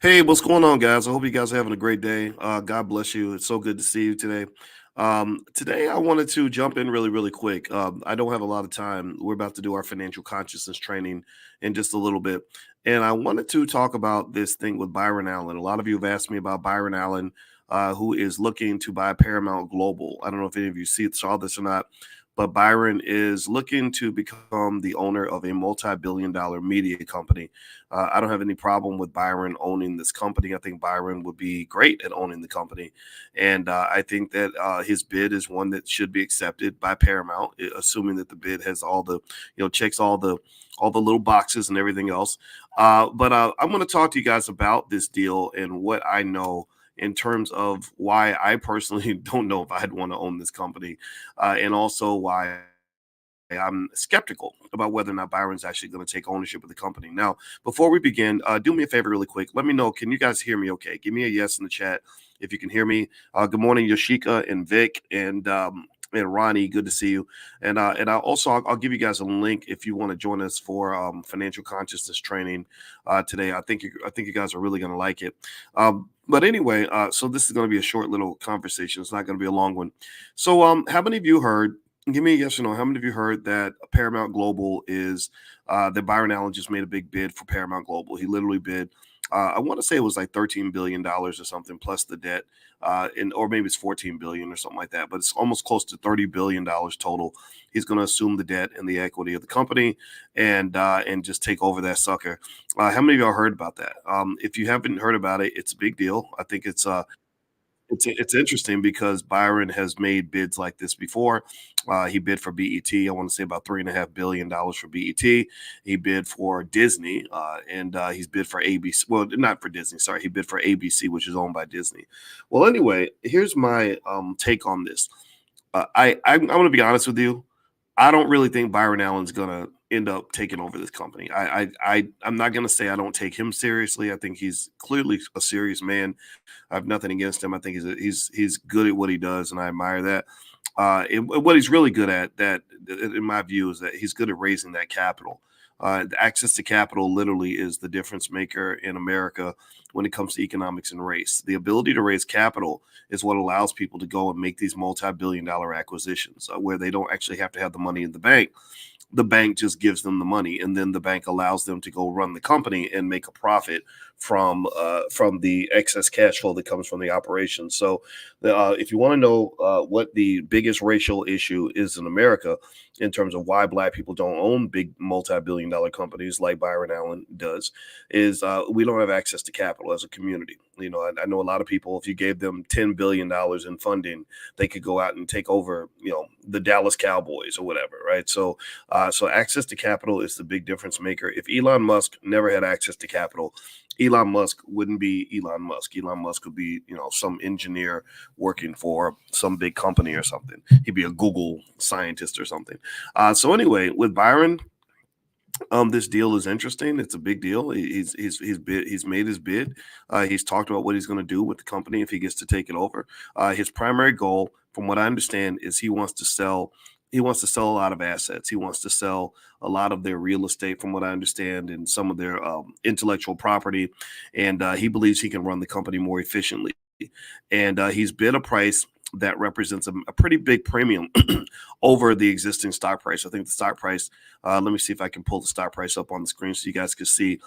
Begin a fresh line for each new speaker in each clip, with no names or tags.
Hey, what's going on, guys? I hope you guys are having a great day. God bless you. It's so good to see you today. Today, I wanted to jump in really, really quick. I don't have a lot of time. We're about to do our financial consciousness training in just a little bit. And I wanted to talk about this thing with Byron Allen. A lot of you have asked me about Byron Allen, who is looking to buy Paramount Global. I don't know if any of you saw this or not, but Byron is looking to become the owner of a multi-billion-dollar media company. I don't have any problem with Byron owning this company. I think Byron would be great at owning the company, and I think that his bid is one that should be accepted by Paramount, assuming that the bid has all the, checks all the little boxes and everything else. But I'm going to talk to you guys about this deal and what I know in terms of why I personally don't know if I'd want to own this company, and also why I'm skeptical about whether or not Byron's actually going to take ownership of the company. Now, before we begin, do me a favor really quick. Let me know, can you guys hear me okay? Give me a yes in the chat if you can hear me. Good morning, Yoshika and Vic and Ronnie. Good to see you. And I'll give you guys a link if you want to join us for financial consciousness training today. I think you guys are really going to like it. But anyway, so this is going to be a short little conversation. It's not going to be a long one. So how many of you heard? Give me a yes or no. How many of you heard that Paramount Global is that Byron Allen just made a big bid for Paramount Global? He literally bid, I want to say it was like $13 billion or something plus the debt, or maybe it's 14 billion or something like that. But it's almost close to $30 billion total. He's going to assume the debt and the equity of the company and just take over that sucker. How many of y'all heard about that? If you haven't heard about it, it's a big deal. I think it's interesting because Byron has made bids like this before. He bid for BET. I want to say about $3.5 billion for BET. He bid for Disney, and he's bid for ABC. Well, not for Disney. Sorry, he bid for ABC, which is owned by Disney. Well, anyway, here's my take on this. I'm going to be honest with you. I don't really think Byron Allen's going to end up taking over this company. I'm not going to say I don't take him seriously. I think he's clearly a serious man. I have nothing against him. I think he's good at what he does, and I admire that. And what he's really good at, that in my view, is that he's good at raising that capital. The access to capital literally is the difference maker in America when it comes to economics and race. The ability to raise capital is what allows people to go and make these multi-billion-dollar acquisitions where they don't actually have to have the money in the bank. The bank just gives them the money, and then the bank allows them to go run the company and make a profit from the excess cash flow that comes from the operation. So, if you want to know what the biggest racial issue is in America in terms of why Black people don't own big multi-billion-dollar companies like Byron Allen does, is we don't have access to capital as a community. I know a lot of people, if you gave them $10 billion in funding, they could go out and take over, the Dallas Cowboys or whatever, right? So access to capital is the big difference maker. If Elon Musk never had access to capital, Elon Musk wouldn't be Elon Musk. Elon Musk would be, some engineer working for some big company or something. He'd be a Google scientist or something. So anyway, with Byron, this deal is interesting. It's a big deal. He's made his bid. He's talked about what he's going to do with the company if he gets to take it over. His primary goal, from what I understand, is he wants to sell. He wants to sell a lot of assets. He wants to sell a lot of their real estate, from what I understand, and some of their intellectual property. And he believes he can run the company more efficiently. And he's bid a price that represents a pretty big premium over the existing stock price. I think the stock price, let me see if I can pull the stock price up on the screen so you guys can see.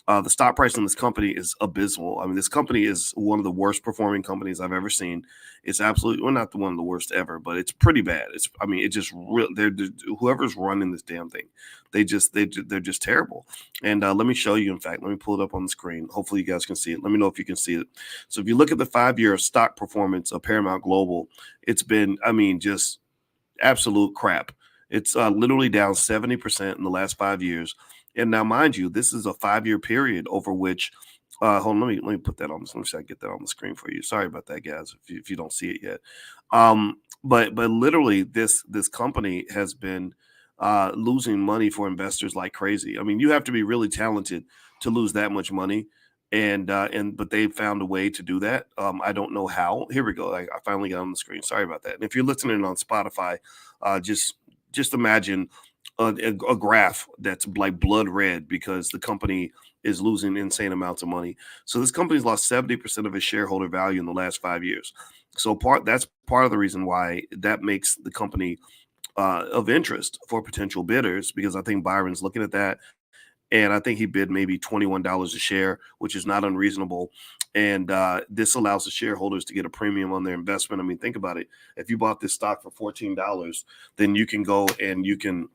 The stock price in this company is abysmal. I mean, this company is one of the worst performing companies I've ever seen. It's absolutely, well, not the one of the worst ever, but it's pretty bad. It just whoever's running this damn thing, they're just terrible. And let me show you. In fact, let me pull it up on the screen. Hopefully, you guys can see it. Let me know if you can see it. So, if you look at the 5-year stock performance of Paramount Global, it's been, just absolute crap. It's literally down 70% in the last 5 years. And now, mind you, this is a 5-year period over which, hold on, let me put that on. Let me see if I can get that on the screen for you. Sorry about that, guys, if you don't see it yet. But literally, this company has been losing money for investors like crazy. I mean, you have to be really talented to lose that much money. But they found a way to do that. I don't know how. Here we go. I finally got on the screen. Sorry about that. And if you're listening on Spotify, just imagine a graph that's like blood red because the company is losing insane amounts of money. So this company's lost 70% of its shareholder value in the last 5 years. So that's part of the reason why that makes the company of interest for potential bidders, because I think Byron's looking at that. And I think he bid maybe $21 a share, which is not unreasonable. And this allows the shareholders to get a premium on their investment. I mean, think about it. If you bought this stock for $14, then you can go and you can.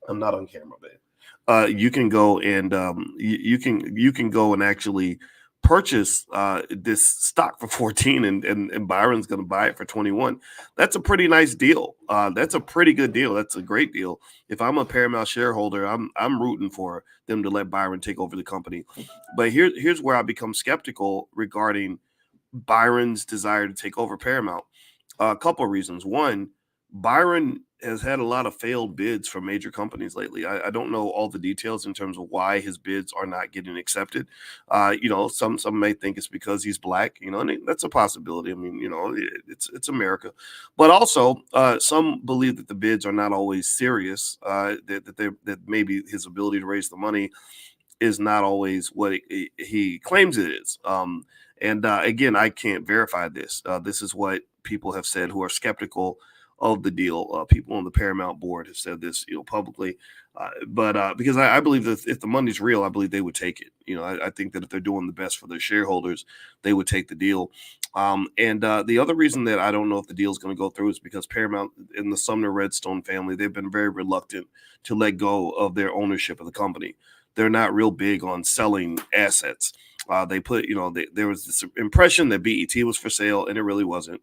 I'm not on camera, babe. You can go and you can go and actually purchase this stock for 14, and Byron's going to buy it for 21. That's a pretty nice deal. That's a pretty good deal. That's a great deal. If I'm a Paramount shareholder, I'm rooting for them to let Byron take over the company. But here's where I become skeptical regarding Byron's desire to take over Paramount. A couple of reasons. One, Byron has had a lot of failed bids from major companies lately. I don't know all the details in terms of why his bids are not getting accepted. Some may think it's because he's black. And that's a possibility. I mean, it's America, but also some believe that the bids are not always serious. That maybe his ability to raise the money is not always what he claims it is. Again, I can't verify this. This is what people have said who are skeptical of the deal. People on the Paramount board have said this, publicly. But because I believe that if the money's real, I believe they would take it. I think that if they're doing the best for their shareholders, they would take the deal. The other reason that I don't know if the deal is going to go through is because Paramount and the Sumner Redstone family, they've been very reluctant to let go of their ownership of the company. They're not real big on selling assets. They put, there was this impression that BET was for sale, and it really wasn't.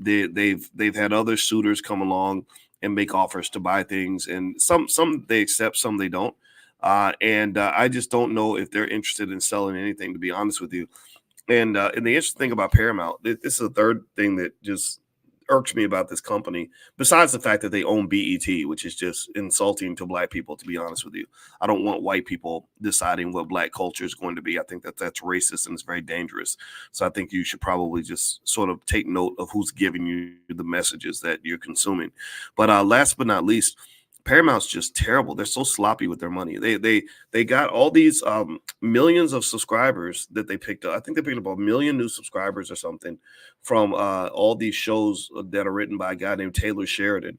They've had other suitors come along and make offers to buy things, and some they accept, some they don't. I just don't know if they're interested in selling anything, to be honest with you. And the interesting thing about Paramount, this is the third thing that just irks me about this company, besides the fact that they own BET, which is just insulting to black people, to be honest with you. I don't want white people deciding what black culture is going to be. I think that that's racist and it's very dangerous. So I think you should probably just sort of take note of who's giving you the messages that you're consuming. But last but not least, Paramount's just terrible. They're so sloppy with their money. They got all these millions of subscribers that they picked up. I think they picked up 1 million new subscribers or something from all these shows that are written by a guy named Taylor Sheridan.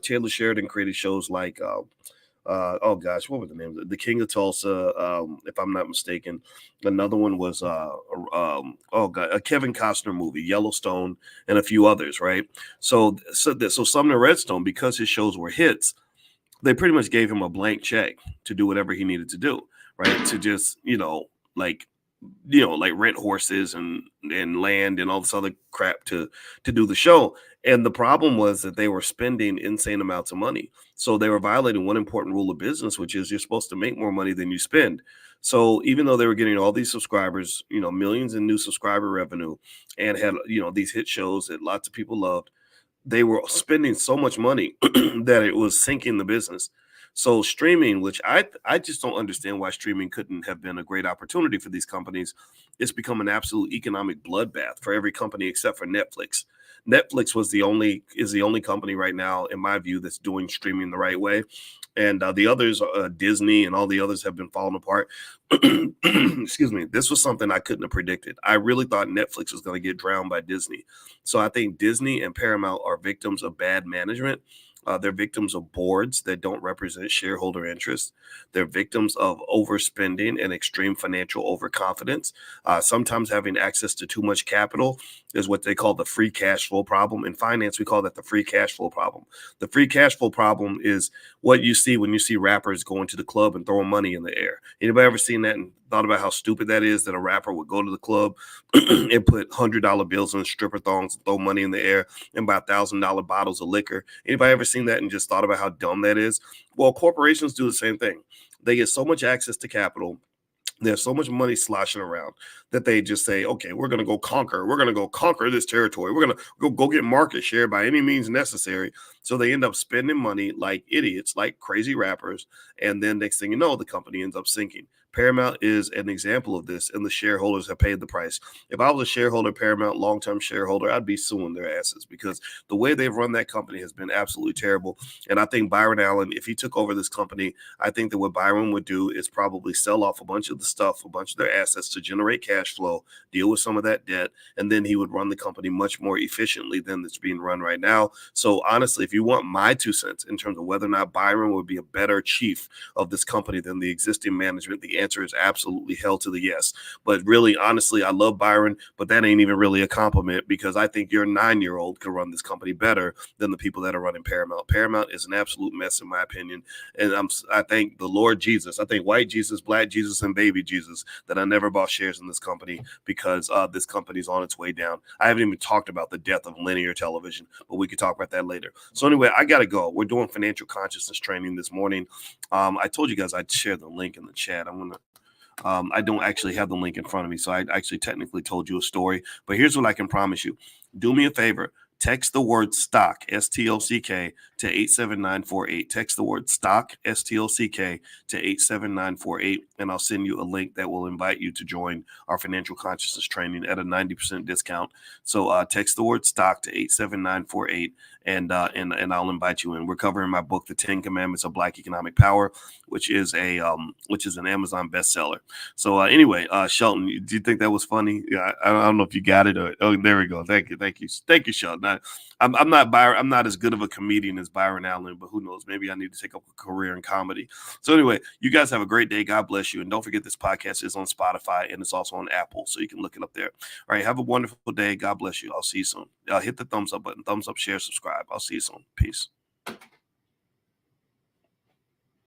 Taylor Sheridan created shows like, oh gosh, what was the name? The King of Tulsa, if I'm not mistaken. Another one was, a Kevin Costner movie, Yellowstone, and a few others, right? So Sumner Redstone, because his shows were hits, they pretty much gave him a blank check to do whatever he needed to do, right? To just, like rent horses and land and all this other crap to do the show. And the problem was that they were spending insane amounts of money. So they were violating one important rule of business, which is you're supposed to make more money than you spend. So even though they were getting all these subscribers, millions in new subscriber revenue, and had, these hit shows that lots of people loved, they were spending so much money that it was sinking the business. So streaming, which I just don't understand why streaming couldn't have been a great opportunity for these companies, it's become an absolute economic bloodbath for every company except for Netflix. Netflix is the only company right now, in my view, that's doing streaming the right way. And the others, Disney and all the others, have been falling apart. Excuse me. This was something I couldn't have predicted. I really thought Netflix was going to get drowned by Disney. So I think Disney and Paramount are victims of bad management. They're victims of boards that don't represent shareholder interests. They're victims of overspending and extreme financial overconfidence. Sometimes having access to too much capital is what they call the free cash flow problem. In finance, we call that the free cash flow problem. The free cash flow problem is what you see when you see rappers going to the club and throwing money in the air. Anybody ever seen that and thought about how stupid that is, that a rapper would go to the club and put $100 bills in stripper thongs and throw money in the air and buy $1,000 bottles of liquor? Anybody ever seen that and just thought about how dumb that is? Well, corporations do the same thing. They get so much access to capital, there's so much money sloshing around, that they just say, okay, we're going to go conquer this territory. We're going to go get market share by any means necessary. So they end up spending money like idiots, like crazy rappers. And then next thing you know, the company ends up sinking Paramount is an example of this, and the shareholders have paid the price. If I was a shareholder, Paramount, long-term shareholder, I'd be suing their asses because the way they've run that company has been absolutely terrible. And I think Byron Allen, if he took over this company, I think that what Byron would do is probably sell off a bunch of the stuff, a bunch of their assets to generate cash flow, deal with some of that debt, and then he would run the company much more efficiently than it's being run right now. So honestly, if you want my 2 cents in terms of whether or not Byron would be a better chief of this company than the existing management, the answer is absolutely hell to the yes. But really, honestly, I love Byron, but that ain't even really a compliment because I think your 9-year-old could run this company better than the people that are running Paramount. Paramount is an absolute mess, in my opinion. And I thank the Lord Jesus, I think white Jesus, black Jesus, and baby Jesus that I never bought shares in this company because this company's on its way down. I haven't even talked about the death of linear television, but we could talk about that later. So anyway, I got to go. We're doing financial consciousness training this morning. I told you guys I'd share the link in the chat. I don't actually have the link in front of me, so I actually technically told you a story. But here's what I can promise you. Do me a favor. Text the word stock, STOCK, to 87948. Text the word stock, STOCK, to 87948, and I'll send you a link that will invite you to join our financial consciousness training at a 90% discount. So text the word stock to 87948, and I'll invite you in. We're covering my book, The 10 Commandments of Black Economic Power, which is an Amazon bestseller. So anyway, Shelton, do you think that was funny? Yeah, I don't know if you got it. Oh, there we go. Thank you, Shelton. I'm not Byron. I'm not as good of a comedian as Byron Allen, but who knows? Maybe I need to take up a career in comedy. So anyway, you guys have a great day. God bless you, and don't forget this podcast is on Spotify and it's also on Apple, so you can look it up there. All right, have a wonderful day. God bless you. I'll see you soon. Hit the thumbs up button, thumbs up, share, subscribe. I'll see you soon. Peace.